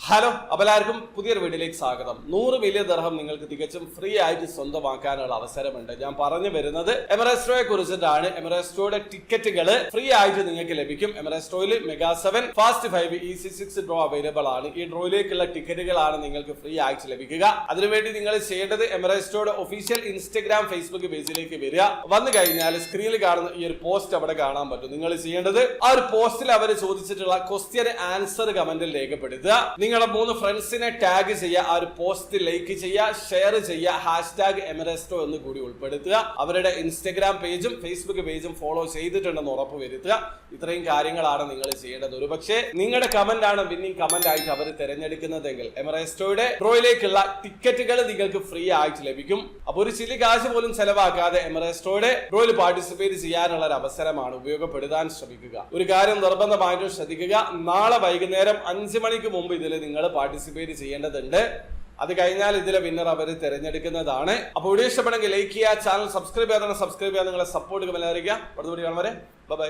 Hello, എല്ലാവർക്കും പുതിയൊരു വീഡിയോയിലേക്ക് സ്വാഗതം. 100 മില്യൺ ദിർഹം നിങ്ങൾക്ക് തികച്ചും ഫ്രീ ആയിട്ട് സ്വന്തമാക്കാനുള്ള അവസരമുണ്ട്. ഞാൻ പറഞ്ഞു വരുന്നത് എമിറേറ്റ്സോയെ കുറിച്ചിട്ടാണ്. എമിറേറ്റ്സോയുടെ ടിക്കറ്റുകൾ ഫ്രീ ആയിട്ട് നിങ്ങൾക്ക് ലഭിക്കും. എമിറേറ്റ്സോയിൽ mega 7 fast 5 EC6 draw available ആണ്. ഈ ഡ്രോയിലേക്കുള്ള ടിക്കറ്റുകളാണ് നിങ്ങൾക്ക് ഫ്രീ ആയിട്ട് ലഭിക്കുക. അതിനുവേണ്ടി നിങ്ങൾ ചെയ്യേണ്ടത് എമിറേറ്റ്സോയുടെ ഒഫീഷ്യൽ ഇൻസ്റ്റഗ്രാം ഫേസ്ബുക്ക് പേജിലേക്ക് വരിക. വന്നു കഴിഞ്ഞാൽ സ്ക്രീനിൽ കാണുന്ന ഈ ഒരു പോസ്റ്റ് അവിടെ കാണാൻ പറ്റും. നിങ്ങൾ ചെയ്യേണ്ടത് ആ ഒരു പോസ്റ്റിൽ അവർ ചോദിച്ചിട്ടുള്ള ക്വസ്റ്റ്യൻ ആൻസർ കമന്റിൽ രേഖപ്പെടുത്തുക. നിങ്ങളുടെ 3 ഫ്രണ്ട്സിനെ ടാഗ് ചെയ്യുക, ആ ഒരു പോസ്റ്റ് ലൈക്ക് ചെയ്യുക, ഷെയർ ചെയ്യുക, #എമിറേറ്റ്സോ എന്ന് കൂടി ഉൾപ്പെടുത്തുക. അവരുടെ ഇൻസ്റ്റഗ്രാം പേജും ഫേസ്ബുക്ക് പേജും ഫോളോ ചെയ്തിട്ടുണ്ടെന്ന് ഉറപ്പ് വരുത്തുക. ഇത്രയും കാര്യങ്ങളാണ് നിങ്ങൾ ചെയ്യേണ്ടത്. ഒരുപക്ഷെ നിങ്ങളുടെ കമന്റ് ആണ് വിന്നിംഗ് കമന്റ് ആയിട്ട് അവർ തിരഞ്ഞെടുക്കുന്നതെങ്കിൽ എമിറേറ്റ്സോയുടെ ഡ്രോയിലേക്കുള്ള ടിക്കറ്റുകൾ നിങ്ങൾക്ക് ഫ്രീ ആയിട്ട് ലഭിക്കും. അപ്പൊ ഒരു ചില്ലി കാശ് പോലും ചെലവാക്കാതെ എമിറേറ്റ്സോയുടെ ഡ്രോയിൽ പാർട്ടിസിപ്പേറ്റ് ചെയ്യാനുള്ള ഒരു അവസരമാണ്. ഉപയോഗപ്പെടുത്താൻ ശ്രമിക്കുക. ഒരു കാര്യം നിർബന്ധമായിട്ടും ശ്രദ്ധിക്കുക, നാളെ വൈകുന്നേരം 5 മണിക്ക് മുമ്പ് ഇതിൽ നിങ്ങൾ പാർട്ടിസിപ്പേറ്റ് ചെയ്യേണ്ടതുണ്ട്. അത് കഴിഞ്ഞാൽ ഇതിലെ വിന്നർ അവർ തിരഞ്ഞെടുക്കുന്നതാണ്. അപ്പോൾ വീഡിയോ ഇഷ്ടപ്പെടുമെങ്കിൽ ലൈക്ക് ചെയ്യുക, ചാനൽ സബ്സ്ക്രൈബ് ചെയ്യാതെ സബ്സ്ക്രൈബ് ചെയ്യാൻ നിങ്ങളെ സപ്പോർട്ട് കമന്റ് അറിയിക്കുക. അടുത്ത വീഡിയോ കാണും വരെ ബൈ.